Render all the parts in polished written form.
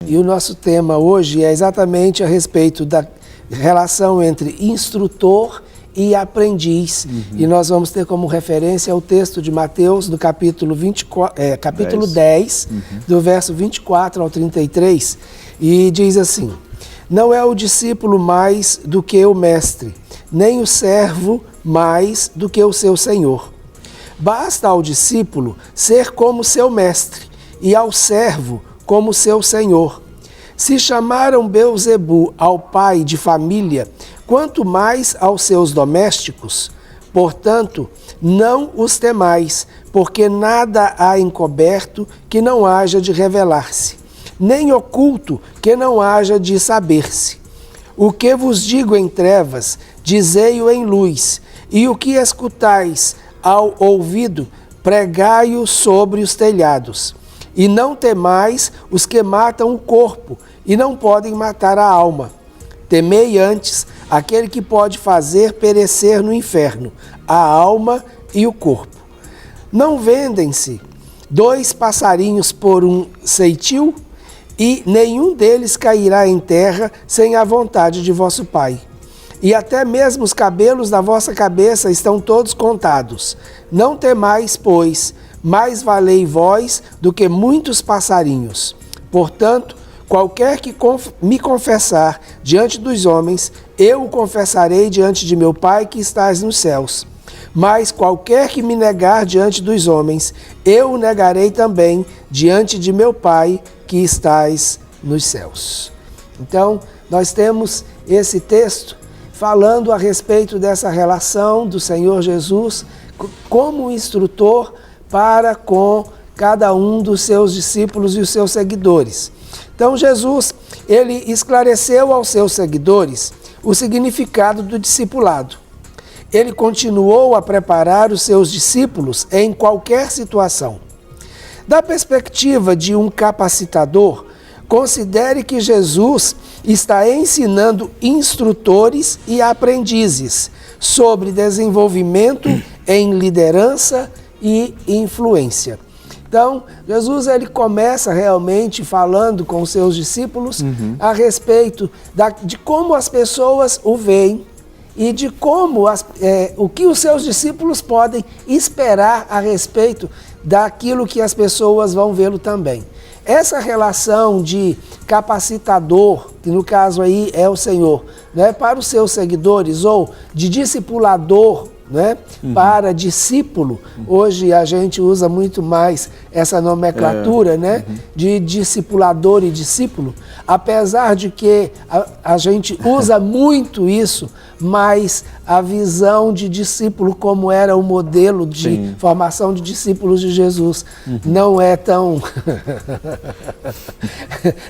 E o nosso tema hoje é exatamente a respeito da relação entre instrutor e aprendiz. E nós vamos ter como referência o texto de Mateus, do capítulo 10, do verso 24 ao 33, e diz assim: não é o discípulo mais do que o mestre, nem o servo mais do que o seu senhor. Basta ao discípulo ser como seu mestre, e ao servo como seu senhor. Se chamaram Beelzebu ao pai de família, quanto mais aos seus domésticos. Portanto, não os temais, porque nada há encoberto que não haja de revelar-se, nem oculto que não haja de saber-se. O que vos digo em trevas, dizei-o em luz, e o que escutais ao ouvido, pregai-o sobre os telhados. E não temais os que matam o corpo, e não podem matar a alma. Temei antes aquele que pode fazer perecer no inferno a alma e o corpo. Não vendem-se 2 passarinhos por um ceitil, e nenhum deles cairá em terra sem a vontade de vosso Pai. E até mesmo os cabelos da vossa cabeça estão todos contados. Não temais, pois, mais valei vós do que muitos passarinhos. Portanto, qualquer que me confessar diante dos homens, eu o confessarei diante de meu Pai que estás nos céus. Mas qualquer que me negar diante dos homens, eu o negarei também diante de meu Pai que estás nos céus. Então, nós temos esse texto falando a respeito dessa relação do Senhor Jesus como instrutor para com cada um dos seus discípulos e os seus seguidores. Então Jesus, ele esclareceu aos seus seguidores o significado do discipulado. Ele continuou a preparar os seus discípulos em qualquer situação. Da perspectiva de um capacitador, considere que Jesus está ensinando instrutores e aprendizes sobre desenvolvimento em liderança e influência. Então, Jesus ele começa realmente falando com os seus discípulos a respeito de como as pessoas o veem e de como o que os seus discípulos podem esperar a respeito daquilo que as pessoas vão vê-lo também. Essa relação de capacitador, que no caso aí é o Senhor, né, para os seus seguidores, ou de discipulador, né, para discípulo, hoje a gente usa muito mais essa nomenclatura, né, de discipulador e discípulo, apesar de que a gente usa muito isso, mas a visão de discípulo como era o modelo de formação de discípulos de Jesus não é tão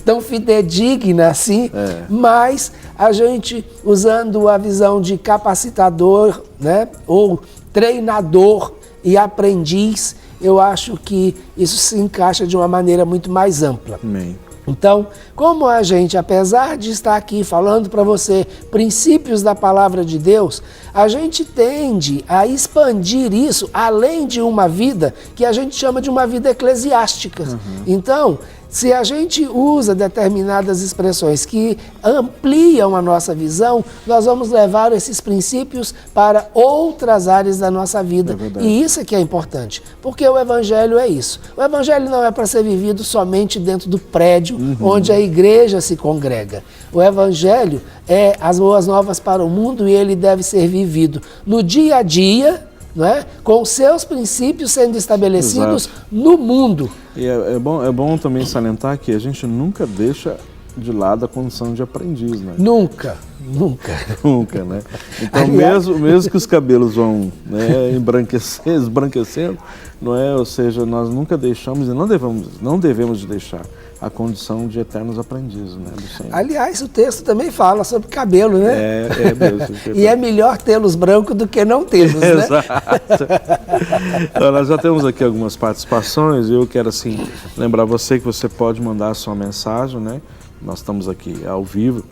tão fidedigna assim, mas a gente usando a visão de capacitador, né, ou treinador e aprendiz, eu acho que isso se encaixa de uma maneira muito mais ampla. Amém. Então, como a gente, apesar de estar aqui falando para você princípios da palavra de Deus, a gente tende a expandir isso além de uma vida que a gente chama de uma vida eclesiástica. Então, se a gente usa determinadas expressões que ampliam a nossa visão, nós vamos levar esses princípios para outras áreas da nossa vida. E isso é que é importante, porque o Evangelho é isso. O Evangelho não é para ser vivido somente dentro do prédio onde a igreja se congrega. O Evangelho é as boas novas para o mundo e ele deve ser vivido no dia a dia, não é? Com seus princípios sendo estabelecidos no mundo. E é bom também salientar que a gente nunca deixa de lado a condição de aprendiz, né? Nunca. Né? Então, mesmo que os cabelos vão, né, esbranquecendo, não é? Ou seja, nós nunca deixamos e não devemos de deixar a condição de eternos aprendizes, né, do Senhor. Aliás, o texto também fala sobre cabelo, né? É mesmo. E é melhor tê-los brancos do que não tê-los, né? Exato. Então, nós já temos aqui algumas participações e eu quero, assim, lembrar você que você pode mandar a sua mensagem, né? Nós estamos aqui ao vivo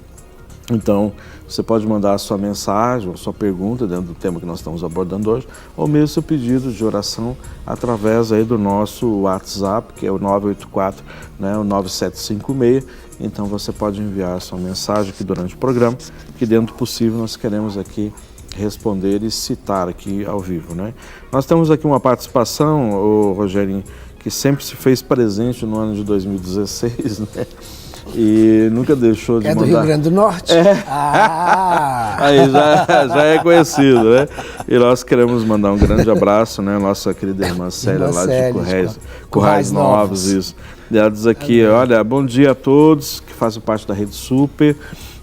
Então, você pode mandar a sua mensagem, a sua pergunta dentro do tema que nós estamos abordando hoje, ou mesmo seu pedido de oração através aí do nosso WhatsApp, que é o 984, né, o 9756. Então, você pode enviar a sua mensagem aqui durante o programa, que dentro do possível nós queremos aqui responder e citar aqui ao vivo, né? Nós temos aqui uma participação, o Rogerinho, que sempre se fez presente no ano de 2016, né? E nunca deixou de mandar. É do Rio Grande do Norte? É. Ah! Aí já é conhecido, né? E nós queremos mandar um grande abraço, né? Nossa querida irmã Célia, lá de Currais Novos, isso. E ela diz aqui, olha, bom dia a todos que fazem parte da Rede Super,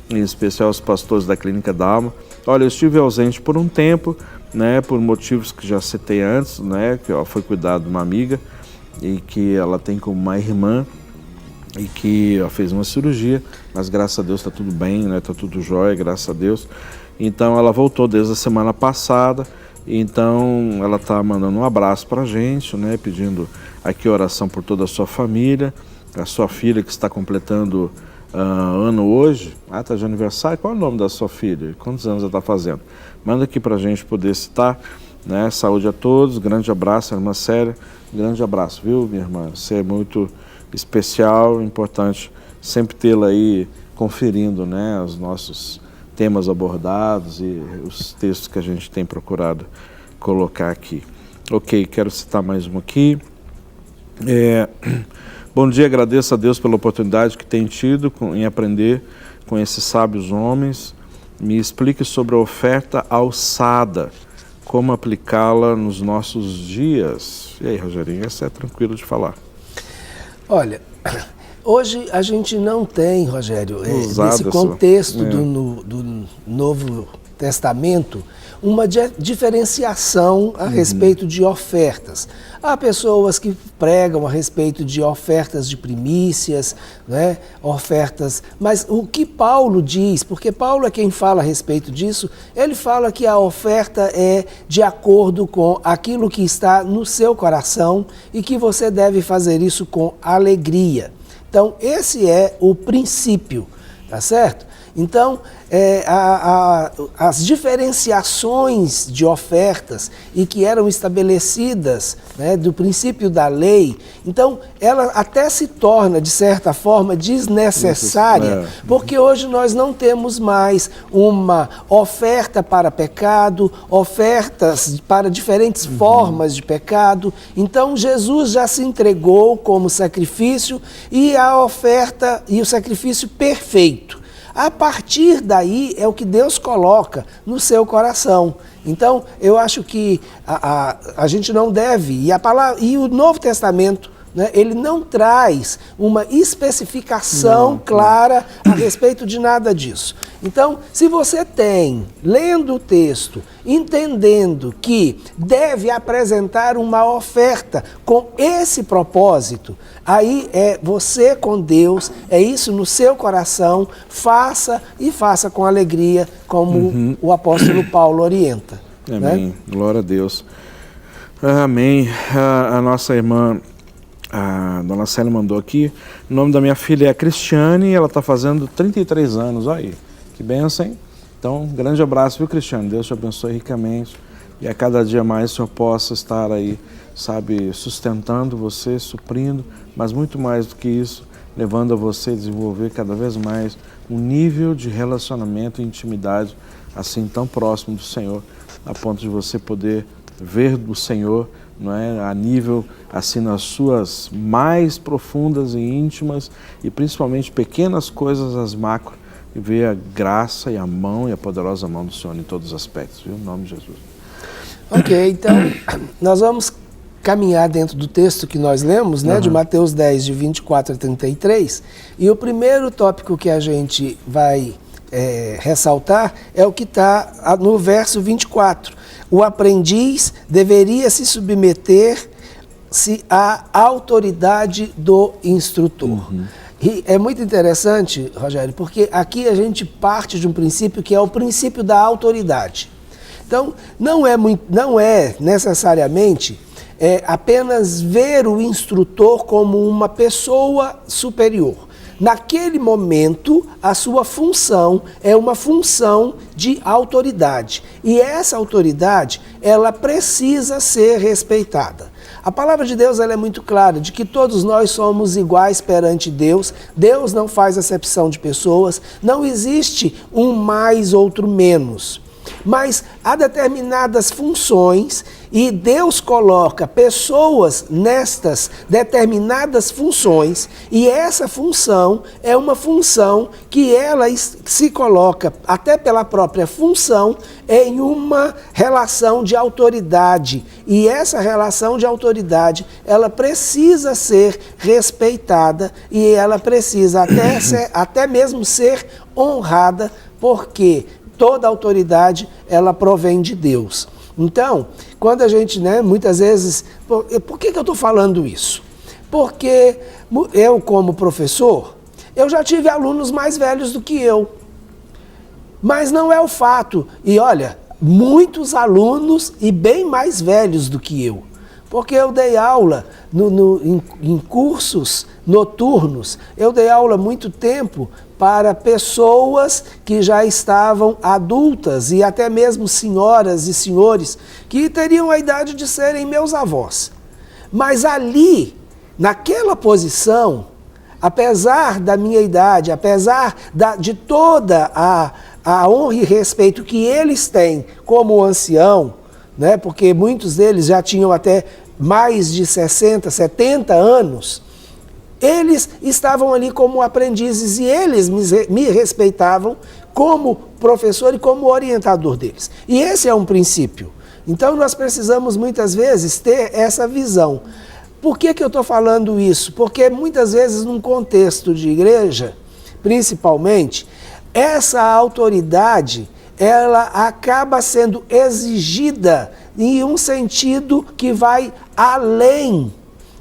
em especial os pastores da Clínica Dalma. Olha, eu estive ausente por um tempo, né? Por motivos que já citei antes, né? Que foi cuidado de uma amiga e que ela tem como uma irmã, e que fez uma cirurgia, mas graças a Deus está tudo bem, né? Está tudo jóia, graças a Deus. Então ela voltou desde a semana passada, então ela está mandando um abraço para a gente, né? Pedindo aqui oração por toda a sua família, a sua filha que está completando ano hoje. Ah, está de aniversário? Qual é o nome da sua filha? Quantos anos ela está fazendo? Manda aqui para a gente poder citar, né? Saúde a todos, grande abraço, irmã Célia, grande abraço, viu, minha irmã? Você é muito especial, importante sempre tê-la aí conferindo, né, os nossos temas abordados e os textos que a gente tem procurado colocar aqui. Ok, quero citar mais um aqui. Bom dia, agradeço a Deus pela oportunidade que tem tido em aprender com esses sábios homens. Me explique sobre a oferta alçada, como aplicá-la nos nossos dias. E aí, Rogerinho, essa é tranquilo de falar. Olha, hoje a gente não tem, Rogério, nesse contexto do Novo Testamento, uma diferenciação a respeito de ofertas. Há pessoas que pregam a respeito de ofertas de primícias, né, ofertas, mas o que Paulo diz, porque Paulo é quem fala a respeito disso, ele fala que a oferta é de acordo com aquilo que está no seu coração e que você deve fazer isso com alegria. Então, esse é o princípio, tá certo? Então, as diferenciações de ofertas e que eram estabelecidas, né, do princípio da lei, então ela até se torna, de certa forma, desnecessária, porque hoje nós não temos mais uma oferta para pecado, ofertas para diferentes formas de pecado. Então Jesus já se entregou como sacrifício e a oferta e o sacrifício perfeito. A partir daí é o que Deus coloca no seu coração. Então, eu acho que a gente não deve, e o Novo Testamento, né, ele não traz uma especificação clara a respeito de nada disso. Então, se você tem, lendo o texto, entendendo que deve apresentar uma oferta com esse propósito, aí é você com Deus, é isso no seu coração, faça e faça com alegria, como o apóstolo Paulo orienta. Amém, né? Glória a Deus. Amém. A nossa irmã, a dona Célia mandou aqui, o nome da minha filha é Cristiane e ela está fazendo 33 anos, olha aí, que bênção, hein? Então, um grande abraço, viu, Cristiane? Deus te abençoe ricamente e a cada dia mais o Senhor possa estar aí, sabe, sustentando você, suprindo, mas muito mais do que isso, levando a você a desenvolver cada vez mais um nível de relacionamento e intimidade assim tão próximo do Senhor, a ponto de você poder ver do Senhor, não é, a nível assim nas suas mais profundas e íntimas e principalmente pequenas coisas, as macro, e ver a graça e a mão e a poderosa mão do Senhor em todos os aspectos, viu? Em nome de Jesus. Ok, então nós vamos caminhar dentro do texto que nós lemos, né, de Mateus 10, de 24 a 33, e o primeiro tópico que a gente vai ressaltar é o que está no verso 24. O aprendiz deveria se submeter-se à autoridade do instrutor. E é muito interessante, Rogério, porque aqui a gente parte de um princípio que é o princípio da autoridade. Então, não é necessariamente apenas ver o instrutor como uma pessoa superior. naquele momento, a sua função é uma função de autoridade. E essa autoridade, ela precisa ser respeitada. A palavra de Deus ela é muito clara, de que todos nós somos iguais perante Deus. Deus não faz acepção de pessoas, não existe um mais, outro menos. Mas há determinadas funções e Deus coloca pessoas nestas determinadas funções e essa função é uma função que ela se coloca, até pela própria função, em uma relação de autoridade. E essa relação de autoridade, ela precisa ser respeitada e ela precisa até mesmo ser honrada, porque toda autoridade, ela provém de Deus. Então, quando a gente, muitas vezes... Por que eu estou falando isso? Porque eu, como professor, eu já tive alunos mais velhos do que eu. Mas não é o fato. E olha, muitos alunos e bem mais velhos do que eu. Porque eu dei aula em cursos noturnos, eu dei aula muito tempo para pessoas que já estavam adultas e até mesmo senhoras e senhores que teriam a idade de serem meus avós. Mas ali, naquela posição, apesar da minha idade, apesar de toda a honra e respeito que eles têm como ancião, porque muitos deles já tinham até mais de 60, 70 anos, eles estavam ali como aprendizes e eles me respeitavam como professor e como orientador deles. E esse é um princípio. Então nós precisamos muitas vezes ter essa visão. Por que eu estou falando isso? Porque muitas vezes num contexto de igreja, principalmente, essa autoridade ela acaba sendo exigida em um sentido que vai além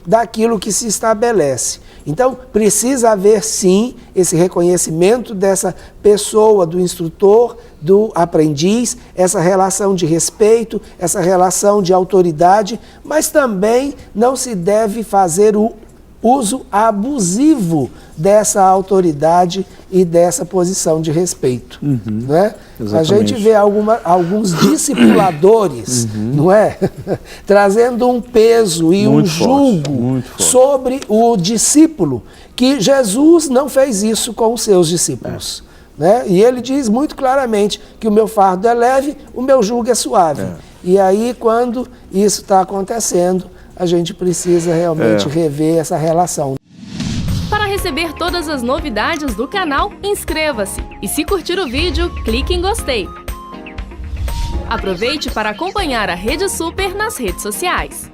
daquilo que se estabelece. Então, precisa haver, sim, esse reconhecimento dessa pessoa, do instrutor, do aprendiz, essa relação de respeito, essa relação de autoridade, mas também não se deve fazer o uso abusivo dessa autoridade e dessa posição de respeito. Não é? A gente vê alguns discipuladores, não é? Trazendo um peso e muito um julgo sobre o discípulo, que Jesus não fez isso com os seus discípulos. E ele diz muito claramente que o meu fardo é leve, o meu jugo é suave. E aí, quando isso está acontecendo, a gente precisa realmente rever essa relação. Para receber todas as novidades do canal, inscreva-se e se curtir o vídeo, clique em gostei. Aproveite para acompanhar a Rede Super nas redes sociais.